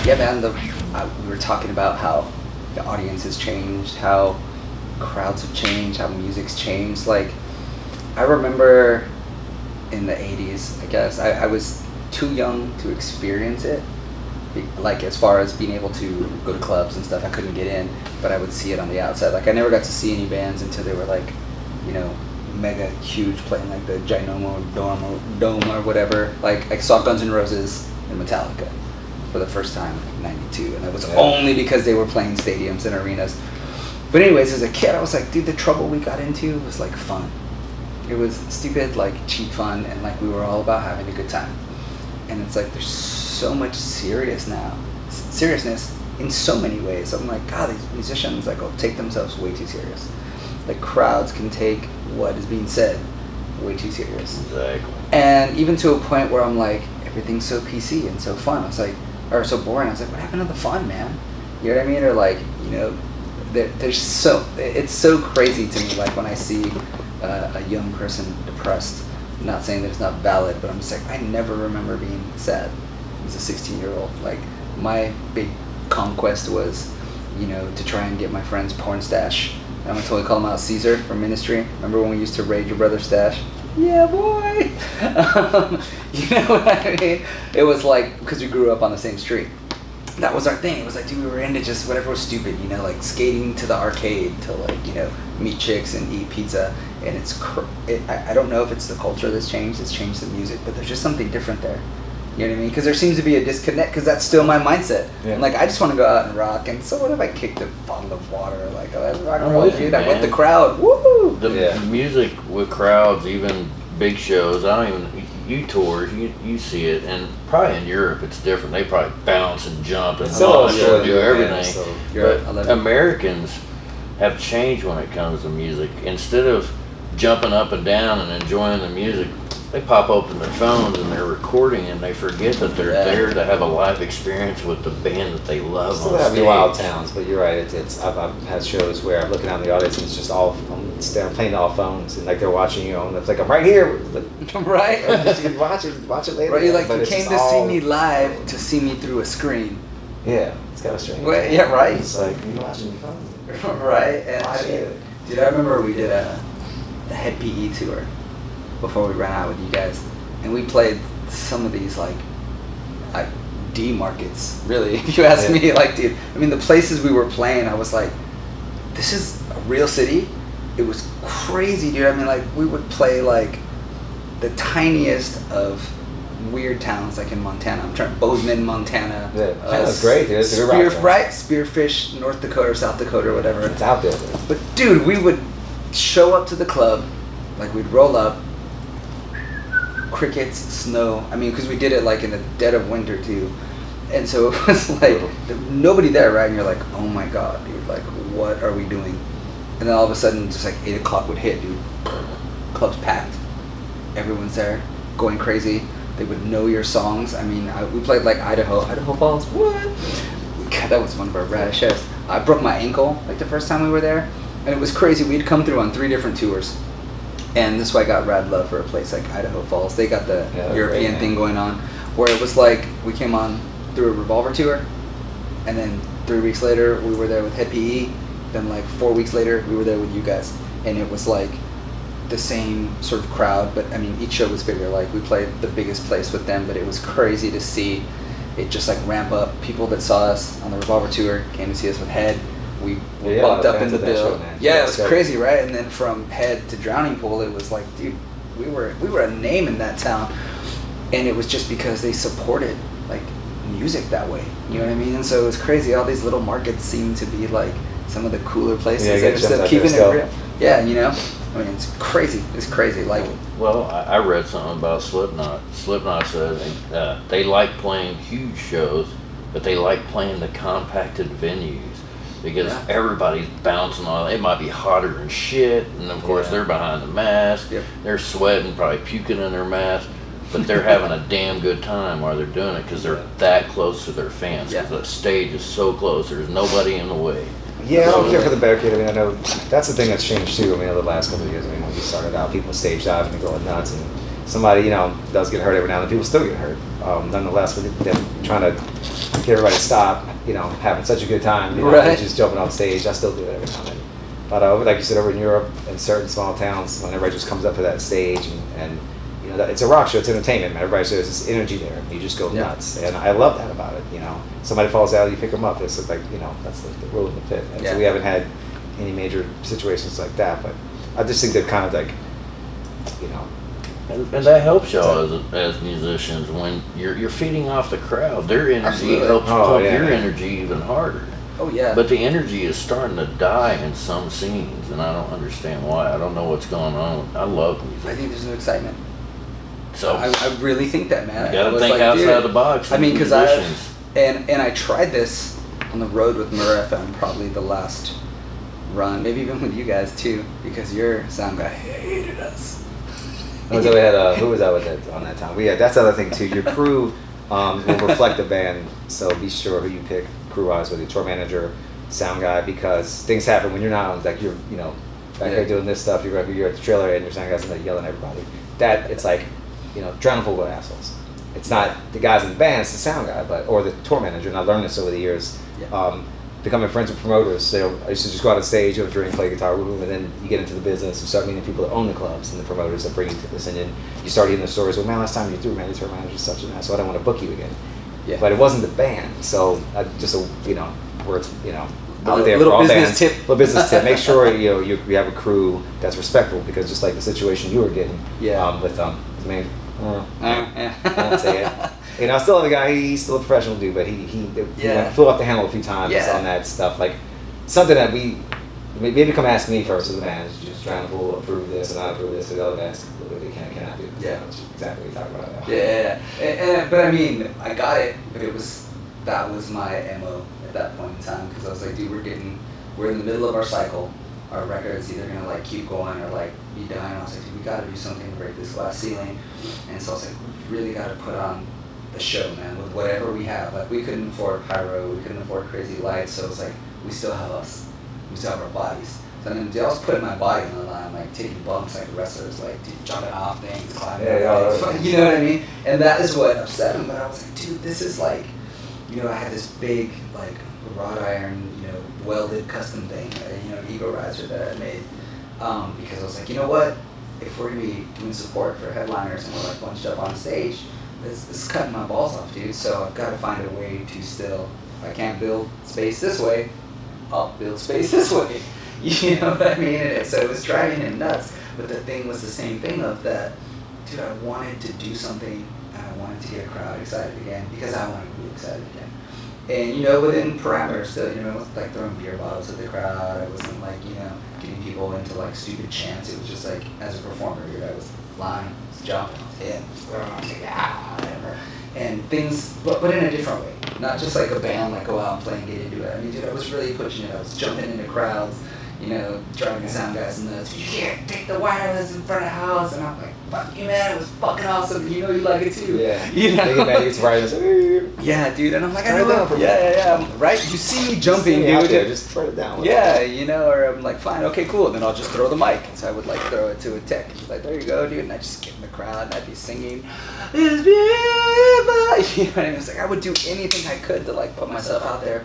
Yeah, man. We were talking about how the audience has changed, how crowds have changed, how music's changed. Like, I remember in the 80s, I guess, I was too young to experience it. Like, as far as being able to go to clubs and stuff, I couldn't get in, but I would see it on the outside. Like, I never got to see any bands until they were like, you know, mega huge, playing like the Ginormo Dome or whatever. Like, I saw Guns N' Roses and Metallica for the first time in like 92, and that was only because they were playing stadiums and arenas. But anyways, as a kid, I was like, dude, the trouble we got into was like fun. It was stupid, like cheap fun, and like we were all about having a good time. And it's like there's so much seriousness in so many ways. I'm like, God, these musicians like take themselves way too serious. Like, crowds can take what is being said way too serious. Exactly. And even to a point where I'm like, everything's so PC and so fun. I was like, or so boring. I was like, what happened to the fun, man? You know what I mean? Or like, you know, it's so crazy to me. Like, when I see a young person depressed. I'm not saying that it's not valid, but I'm just like, I never remember being sad as a 16-year-old. Like, my big conquest was, you know, to try and get my friend's porn stash. I'm gonna totally call him out, Caesar from Ministry. Remember when we used to raid your brother's stash? Yeah, boy. You know what I mean? It was like, because we grew up on the same street. That was our thing. It was like, dude, we were into just whatever was stupid, you know, like skating to the arcade to, like, you know, meet chicks and eat pizza. And I don't know if it's the culture that's changed. It's changed the music, but there's just something different there. You know what I mean? Because there seems to be a disconnect, because that's still my mindset. Yeah. I'm like, I just want to go out and rock, and so what if I kicked a bottle of water? Like, oh, that's rock and roll, dude. I'm with the crowd. Woo! The music with crowds, even big shows, you tours, you see it, and probably in Europe it's different. They probably bounce and jump and do everything. But Americans have changed when it comes to music. Instead of jumping up and down and enjoying the music, they pop open their phones and they're recording, and they forget that they're there to have a live experience with the band that they love. Still have wild towns, but you're right. I've had shows where I'm looking out in the audience and it's just all I'm playing all phones, and like they're watching you, and it's like I'm right here. Right. Just watch it later. Right, like you came to see me live to see me through a screen. Yeah, it's kind of strange. Well, yeah, right. It's like you're watching your phone. Right. And dude, I remember we did the Head PE tour before we ran out with you guys, and we played some of these like D markets, really, if you ask me. Like, dude, I mean, the places we were playing, I was like, this is a real city. It was crazy, dude. I mean, like, we would play like the tiniest of weird towns, like in Montana. I'm trying Bozeman, Montana. Yeah, that's great, dude. Spearfish, North Dakota or South Dakota or whatever. It's out there. But dude, we would show up to the club, like we'd roll up, crickets, snow. I mean, because we did it like in the dead of winter too, and so it was like nobody there, right? And you're like, oh my god, dude, like what are we doing? And then all of a sudden, just like 8 o'clock would hit, dude. Club's packed. Everyone's there, going crazy. They would know your songs. I mean, we played like Idaho Falls. What? God, that was one of our raddest shows. I broke my ankle like the first time we were there, and it was crazy. We'd come through on 3 different tours. And this is why I got rad love for a place like Idaho Falls. They got the European thing going on, where it was like we came on through a Revolver tour, and then 3 weeks later we were there with Head PE. Then like 4 weeks later we were there with you guys, and it was like the same sort of crowd. But I mean, each show was bigger. Like we played the biggest place with them, but it was crazy to see it just like ramp up. People that saw us on the Revolver tour came to see us with Head. We bumped up in the bill. Yeah, it was crazy, right? And then from Head to Drowning Pool, it was like, dude, we were a name in that town, and it was just because they supported like music that way. You know what I mean? And so it was crazy. All these little markets seem to be like some of the cooler places. Yeah, just keeping it real. Yeah, you know. I mean, it's crazy. It's crazy. Like, well, I read something about Slipknot. Slipknot said they like playing huge shows, but they like playing the compacted venues. Because everybody's bouncing on it. It might be hotter than shit, and of course they're behind the mask. Yep. They're sweating, probably puking in their mask, but they're having a damn good time while they're doing it because they're that close to their fans. Because the stage is so close, there's nobody in the way. Yeah, I don't care for the barricade. I mean, I know that's the thing that's changed too. I mean, over the last couple of years. I mean, when we started out, people stage diving and going nuts, and somebody, you know, does get hurt every now and then. People still get hurt. Nonetheless, with them trying to get everybody to stop, you know, having such a good time, you know, right. just jumping on stage. I still do it every now and then. But like you said, over in Europe, in certain small towns, when everybody just comes up to that stage and you know, it's a rock show, it's entertainment, man. Everybody says this energy there. You just go nuts. And I love that about it, you know. Somebody falls out, you pick them up. It's like, you know, that's the rule of the pit. And so we haven't had any major situations like that. But I just think they're kind of like, you know. And that helps y'all as musicians when you're feeding off the crowd. Their energy helps pump your energy even harder. Oh, yeah. But the energy is starting to die in some scenes, and I don't understand why. I don't know what's going on. I love music. I think there's no excitement. So I really think that, man. You gotta think outside the box. I mean, because I tried this on the road with Murr FM, probably the last run, maybe even with you guys too, because your sound guy hated us. So we had who was that with that on that time? That's the other thing too. Your crew will reflect the band, so be sure who you pick crew-wise, with your tour manager, sound guy, because things happen when you're not like you're back there doing this stuff. You're at the trailer and your sound guy's yelling at everybody. That it's like, you know, drowning full of assholes. It's not the guys in the band, it's the sound guy, or the tour manager. And I learned this over the years. Becoming friends with promoters. I used to just go out on stage, have a drink, play guitar, and then you get into the business and start meeting people that own the clubs and the promoters that bring you to this. And then you start hearing the stories. Well, man, last time you threw, man, the tour manager such and that, so I don't want to book you again. Yeah. But it wasn't the band, so just you know, we're out there for all bands. Little business tip. Make sure you have a crew that's respectful, because just like the situation you were getting with man. I won't say it. You know, I still have a guy. He's still a professional dude, but he flew off the handle a few times on that stuff. Like something that we maybe come ask me first as a band. Just trying to approve this and not approve this, and the other bands they cannot do. Yeah, that's exactly what you're talking about. Yeah. But I mean, I got it. But that was my MO at that point in time, because I was like, dude, we're in the middle of our cycle. Our record's either gonna like keep going or like be dying. I was like, dude, we gotta do something to break this glass ceiling. And so I was like, we really gotta put on the show, man, with whatever we have. Like, we couldn't afford pyro, we couldn't afford crazy lights, so it's like, we still have us. We still have our bodies. So then I was putting my body on the line, like taking bumps like wrestlers, like dude, jumping off things, climbing things, you know what I mean? And that is what upset him, but I was like, dude, this is like, you know, I had this big, like, wrought iron, you know, welded custom thing, you know, ego riser that I made, because I was like, you know what, if we're gonna be doing support for headliners and we're like bunched up on stage, this is cutting my balls off, dude. So I've got to find a way to still, if I can't build space this way, I'll build space this way. You know what I mean? And so it was driving him nuts. But the thing was the same thing of that, dude, I wanted to do something and I wanted to get a crowd excited again, because I wanted to be excited again. And, you know, within parameters still, you know, it wasn't like throwing beer bottles at the crowd. I wasn't like, you know, getting people into like stupid chants. It was just like, as a performer, dude, I was lying, jumping, hitting, throwing, whatever. And things, but in a different way. Not just like a band, like go out and play and get into it. I mean, dude, I was really pushing it. I was jumping into crowds, you know, driving the sound guys nuts. You can't take the wireless in front of the house. And I'm like, fuck you, man, it was fucking awesome. You know you like it too. Yeah. You know? They get mad, it's wireless. Yeah, dude. And I'm like, I know that. Yeah. Right? You see me jumping, dude. Out there, just turn it down. Yeah, you know, or I'm like, fine, okay, cool. And then I'll just throw the mic. So I would like throw it to a tech. He's like, there you go, dude. And I just get in the crowd and I'd be singing, it's beautiful. You know what I mean? It's like, I would do anything I could to like put myself out there.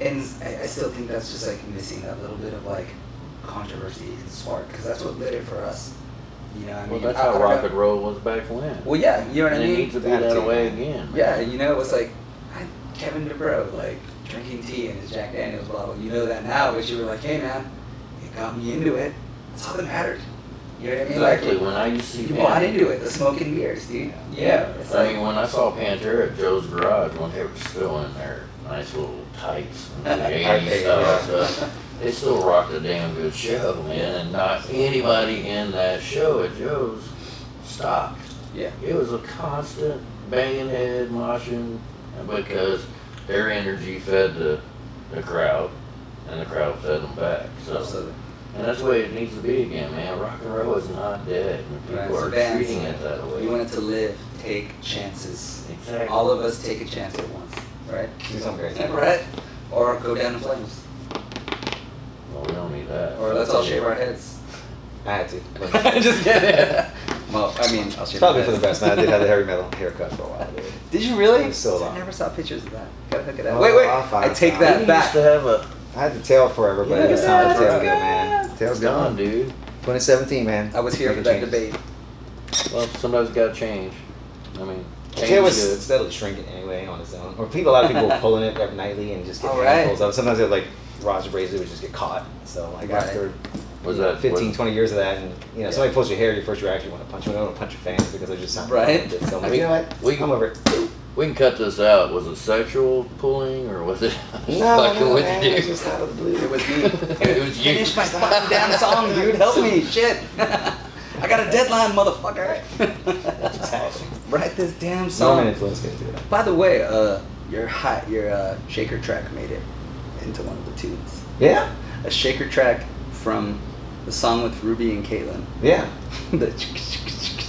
And I still think that's just like missing that little bit of like controversy and spark, because that's what lit it for us. You know what I mean? Well, that's how rock and roll was back when. Well, yeah, you know what I mean? And it needs to be that way again. Yeah, you know, it was like, Kevin DeBro, like, drinking tea and his Jack Daniels bottle. You know that now, but you were like, hey, man, it got me into it. That's all that mattered. You know what I mean? Exactly. Like, when I used to see you bought into it, the smoking beers, dude. Yeah. I mean, when I saw Pantera at Joe's Garage, when they were still in their nice little tights and the 80s stuff, they still rocked a damn good show, man. And not anybody in that show at Joe's stopped. Yeah. It was a constant banging head, moshing, because their energy fed the crowd, and the crowd fed them back. So. Absolutely. And that's the way it needs to be again, man. Rock and roll is not dead. People are treating it that way. You want it to live, take chances. Exactly. All of us take a chance at once, right? Do something crazy. Right? Or go down in flames. Well, we don't need that. Or let's all shave our heads. I had to. Just kidding. Well, I mean, I'll probably for the best, man. I did have the heavy metal haircut for a while. Dude. Did you really? It was so long. I never saw pictures of that. Gotta hook it up. Oh, wait. I take that back. I had the tail forever, but it's time to tail go, man. Tail's gone, dude. 2017, man. I was here for that debate. Well, somebody's got to change. I mean, the tail was steadily shrinking anyway on its own. Or a lot of people were pulling it every nightly and just get handfuls of it. Sometimes it like Roger Razor would just get caught. So like after 15-20 years of that, and you know, somebody pulls your hair, your first reaction, you want to punch them, you want to punch your fans because they're just sounding right. So I'm like, you know what? I'm over it. We can cut this out. Was it sexual pulling or was it no, man, it was just out of the blue. It was me. It was you. Finish my fucking damn song, dude. Help me. Shit. I got a deadline, motherfucker. Write this damn song. Norman influence can do that. By the way, your shaker track made it into one of the tunes. Yeah? A shaker track from the song with Ruby and Caitlin. Yeah.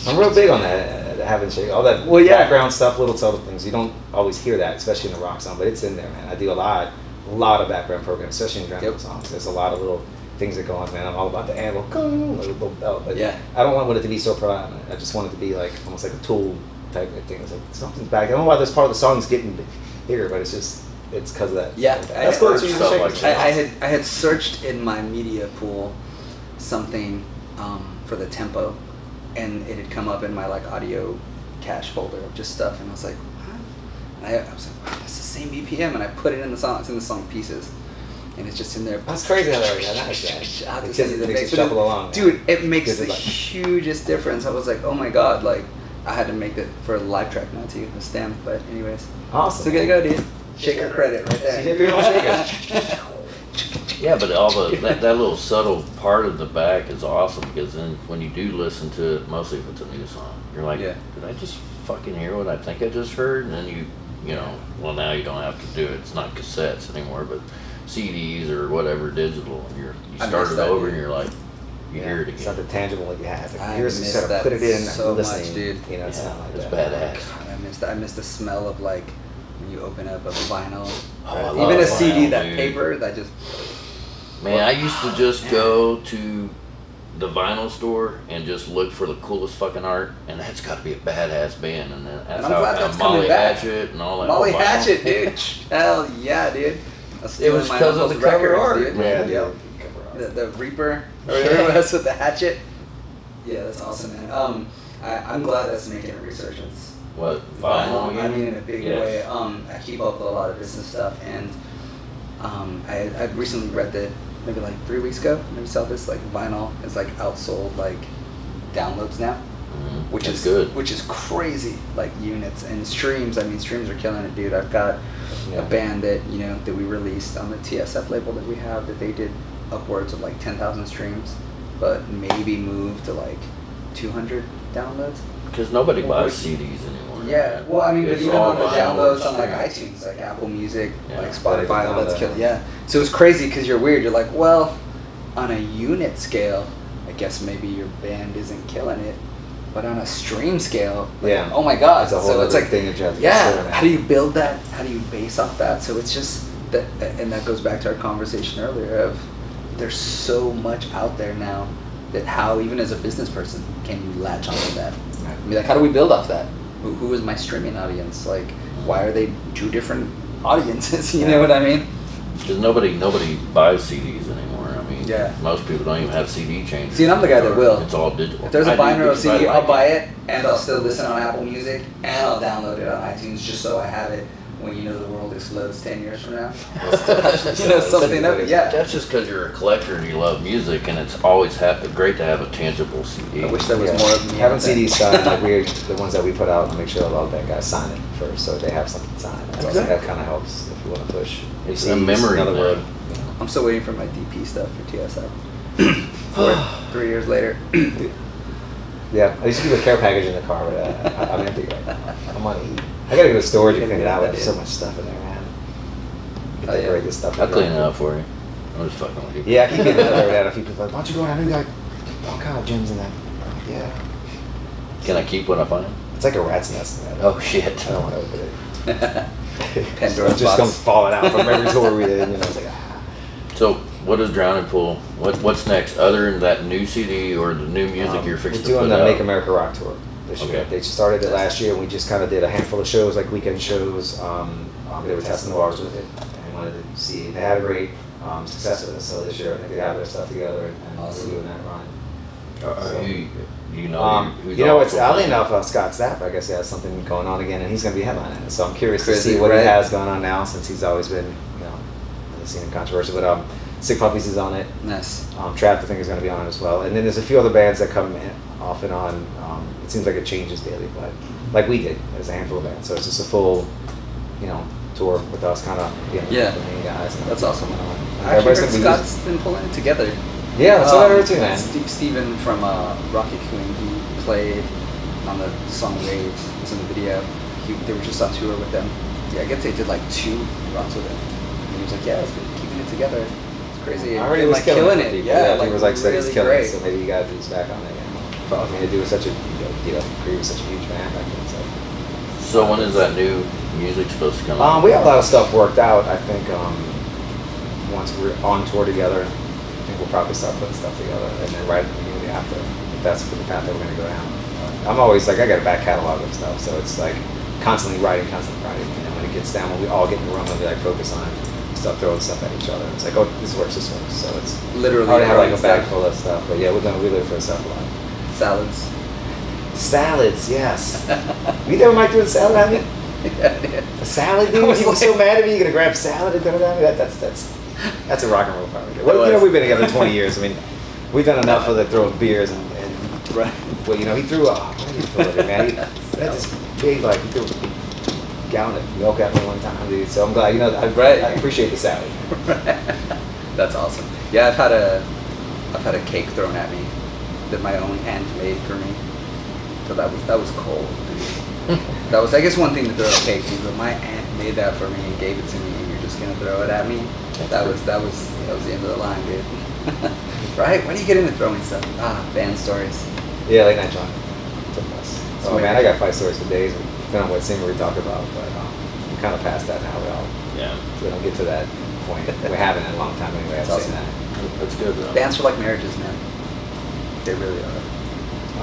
I'm real big on that, having shaker. All that background stuff, little subtle things. You don't always hear that, especially in a rock song, but it's in there, man. I do a lot of background programs, especially in drum songs. There's a lot of little things that go on, man. I'm all about the anvil, little belt, but I don't want it to be so proud. I just want it to be like almost like a tool type of thing. It's like something's back. I don't know why this part of the song is getting bigger, but it's because of that. Yeah, that's cool. I had searched in my media pool something for the tempo, and it had come up in my like audio cache folder of just stuff, and I was like, huh? And I was like, wow, that's the same BPM, and I put it in the song. It's in the song Pieces. And it's just in there. That's crazy how that makes it shuffle along. Dude, it makes the hugest difference. I was like, oh my god, like, I had to make that for a live track now too, the stem, but anyways. Awesome. So good to go, dude. Shaker credit right there. Yeah, but all that little subtle part of the back is awesome because then when you do listen to it, mostly if it's a new song, you're like, did I just fucking hear what I think I just heard? And then you know, well now you don't have to do it. It's not cassettes anymore, but CDs or whatever digital, and you start it over and you're like, you hear it again. It's not the tangible like you have. I here's miss that put it in so listening, much, dude. You know, it's not like it's that. badass. I miss the smell of like when you open up a vinyl, Oh, even a CD, that dude. paper, that just. Man, I used to just go to the vinyl store and just look for the coolest fucking art, and that's got to be a badass band, and then that's how I found Molly Hatchet and all that. Molly Hatchet, dude. Hell yeah, dude. It was because of the cover art, dude. Yeah. The Reaper, or whatever it was with the hatchet. Yeah, that's awesome, man. I'm glad that's making a resurgence. What, vinyl? I mean, in a big way. I keep up with a lot of business stuff, and I recently read that maybe like 3 weeks ago. Maybe saw this like vinyl is like outsold like downloads now, which is good. Which is crazy. Like units and streams. I mean, streams are killing it, dude. I've got a band that that we released on the TSF label that we have that they did upwards of like 10,000 streams, but maybe moved to like 200 downloads. Because nobody buys CDs anymore. Yeah, well, I mean, but even on the downloads on like iTunes, like Apple Music, like Spotify, all that's killing. Yeah, so it's crazy because you're weird. You're like, well, on a unit scale, I guess maybe your band isn't killing it, but on a stream scale, like, oh my god, it's a whole other thing that you have to consider. How do you build that? How do you base off that? So it's just that, and that goes back to our conversation earlier of there's so much out there now that how even as a business person can you latch onto that? I mean, like, how do we build off that? Who is my streaming audience? Like, why are they two different audiences? You know what I mean? Because nobody buys CDs anymore. I mean, most people don't even have CD changes. See, and I'm the guy that will. It's all digital. If there's a binaural CD, I'll buy it, and I'll still listen on Apple Music, and I'll download it on iTunes just so I have it when the world explodes 10 years from now. Something of it. Yeah. That's just because you're a collector and you love music, and it's always great to have a tangible CD. I wish there was more of me. Having CDs signed, like the ones that we put out, and make sure all that guys sign it first, so they have something signed. That kind of helps if you want to push. It's a memory. Another word. I'm still waiting for my DP stuff for TSF. 3 years later. Yeah, I used to keep a care package in the car, but I'm empty right now. I'm on E. I gotta go to storage and clean it out. There's so much stuff in there, man. Decorate this stuff. I'll clean it out for you. I'm just fucking with you. Yeah, I keep getting that. A few people are like, why don't you go around? I know you got all kind of gems in that. Yeah. Can I keep what I find? It's like a rat's nest in that. Oh shit. I don't want to open it. Pandora's just box. comes falling out from every tour we did. I was like, So what is Drowning Pool? What's next other than that new CD or the new music you're fixing to put out? We're doing the Make America Rock tour this year. They started it last year, and we just kind of did a handful of shows, like weekend shows. They were testing the waters with it, and wanted to see. They had a great success with it. So this year, I think they have their stuff together, and we're doing that run. It's oddly enough, Scott Stapp, I guess he has something going on again, and he's going to be headlining it. So I'm curious to see what he has going on now, since he's always been, seen in controversy. But Sick Puppies is on it. Nice. Trapped, I think, is going to be on it as well. And then there's a few other bands that come in off and on. It seems like it changes daily, but like we did, there's a handful of bands. So it's just a full, tour with us, kind of, the main guys. That's awesome. Actually, Scott's been pulling it together. Yeah, that's what I heard too, man. Steven from Rocket Queen, he played on the song Waves. It's in the video. They were just on tour with them. Yeah, I guess they did like 2 runs with him. And he was like, it's been keeping it together. It's crazy. I heard he was killing it. Yeah, he was like, said he's killing great. it, so maybe he got these back on it again. I mean, to do such a, Creed was such a huge band back then. So when is that new music supposed to come out? We have a lot of stuff worked out. I think once we're on tour together, I think we'll probably start putting stuff together, and then right immediately after, if that's the path that we're going to go down. I'm always like, I got a back catalog of stuff, so it's like constantly writing, and then when it gets down, when we all get in the room, we like focus on stuff, throwing stuff at each other. It's like, this works. So it's literally. I already have like a bag full of stuff, but yeah, we live for stuff a lot. Salads, yes. You never might do a salad at me? Yeah. A salad, dude? You were so mad at me, you're going to grab salad and throw it at me? That's a rock and roll part. Well, we've been together 20 years. I mean, we've done enough of the throwing beers and right. Well, he threw what did he throw it, man? He had this big, he threw a gallon of milk at me one time, dude. So I'm glad, I appreciate the salad. That's awesome. Yeah, I've had a cake thrown at me that my own aunt made for me. So that was cold, dude. That was, I guess, one thing to throw a cake to, but my aunt made that for me and gave it to me, and you're just gonna throw it at me. That was the end of the line, dude. Right? When do you get into throwing stuff? Band stories. Yeah, late night drunk. Took us. Oh man, I got 5 stories for days. Depending on what singer we talk about, but we kind of past that now. We don't get to that point. We haven't in a long time anyway. I've seen that. That's good though. Bands are like marriages, man. They really are.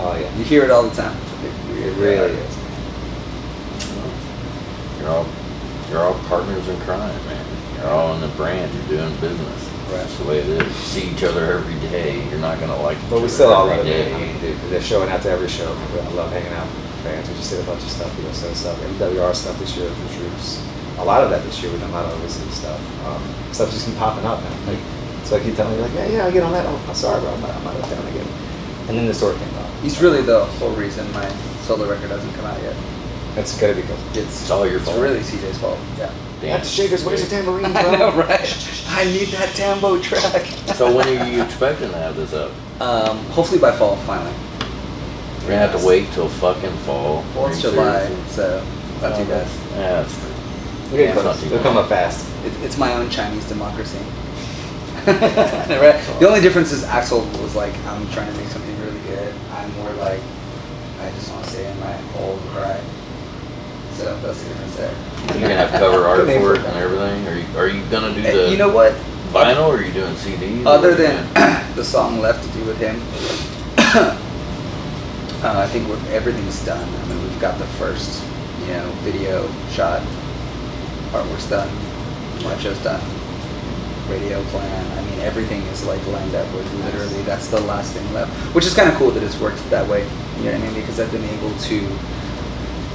Oh yeah. You hear it all the time. It really is. You're all partners in crime, man. You're all in the brand. You're doing business. Right. That's the way it is. You see each other every day. You're not gonna like. But we still all love it. I mean, they're showing out to every show. I love hanging out with fans. We just did a bunch of stuff. We just did stuff. MWR stuff this year. A lot of that this year. We've done a lot of overseas stuff. Stuff just keep popping up, man. So I keep telling you, yeah, I'll get on that. Oh, I'm sorry, bro. I'm not out of town again. And then the story came out. He's really the whole reason my solo record hasn't come out yet. That's gotta be because it's all your fault. It's really CJ's fault. Yeah. That's Shakers. Where's the tambourine, bro? I know, right? I need that tambo track. So when are you expecting to have this up? Hopefully by fall, finally. We're gonna have to wait till fucking fall. Well, it's July, so not too bad. Yeah, that's true. It'll come up fast. It's my own Chinese democracy. Right? The only difference is Axel was like, I'm trying to make something really good. I'm more like, I just want to stay in my old right. So that's the difference there. You're gonna have cover art for it and everything. Are you gonna do the? You know what? Vinyl, or are you doing CDs? Other than the song Left to Do with him, I think everything's done. I mean, we've got the first, video shot, artwork's done, live show's done, radio plan. I mean, everything is like lined up with literally that's the last thing left, which is kind of cool that it's worked that way. You know what I mean? Because I've been able to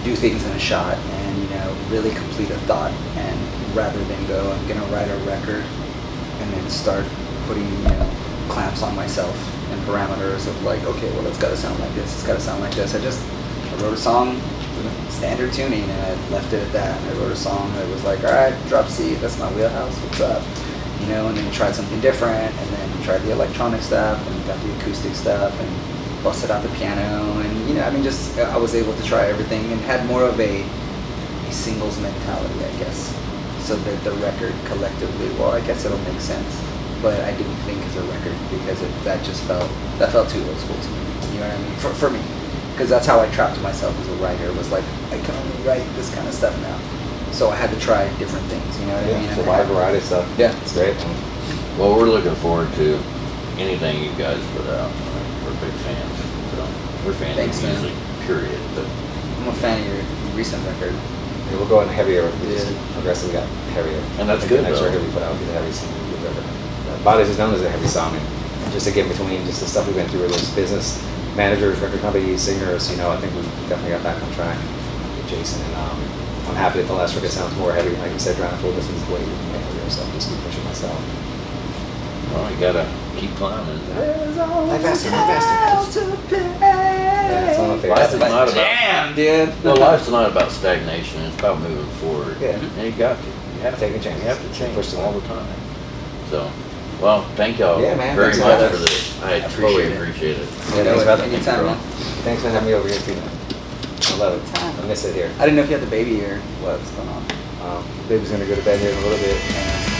do things in a shot and really complete a thought, and rather than go, I'm gonna write a record and then start putting clamps on myself and parameters of like, okay, well, it's gotta sound like this, it's gotta sound like this. I wrote a song with standard tuning and I left it at that. And I wrote a song that was like, all right, drop C, that's my wheelhouse, what's up? And then tried something different, and then tried the electronic stuff and got the acoustic stuff and busted out the piano, and I was able to try everything and had more of a singles mentality, I guess, so that the record collectively, well, I guess it'll make sense, but I didn't think as a record because that felt too old school to me. You know what I mean? For me, because that's how I trapped myself as a writer. Was like, I can only write this kind of stuff now, so I had to try different things. You know what I mean? It's a wide variety of stuff. Yeah, it's great. Well, we're looking forward to anything you guys put out. We're big fans. So we're fans Thanks, of music, period. But I'm a fan of your recent record. Yeah, we're going heavier. We just progressively got heavier. And that's I think good, The next though. record we put out will be the heaviest thing we've ever done. Bodies is known as a heavy song, and just to get between just the stuff we've been through with those business managers, record companies, singers, you know, I think we definitely got back on track with Jason, and I'm happy that the last record sounds more heavy. Like you said, Drown Full Distance is way heavier, so I'm just keep pushing myself. well, you gotta keep climbing. Life faster, life faster. Yeah, it's one of my Life is favorites. not about. Damn, dude. Well, life's not about stagnation. It's about moving forward. Yeah. And you got to. You have to Taking chances. You have to change Push all the time. So, well, thank y'all Yeah, man, very thanks much for for having this. I Appreciate totally it. appreciate it. Yeah, thanks for having me. Anytime, man. Thanks for having me over here too, man. I love it. I miss it here. I didn't know if you had the baby or what's going on. Baby's gonna go to bed here in a little bit.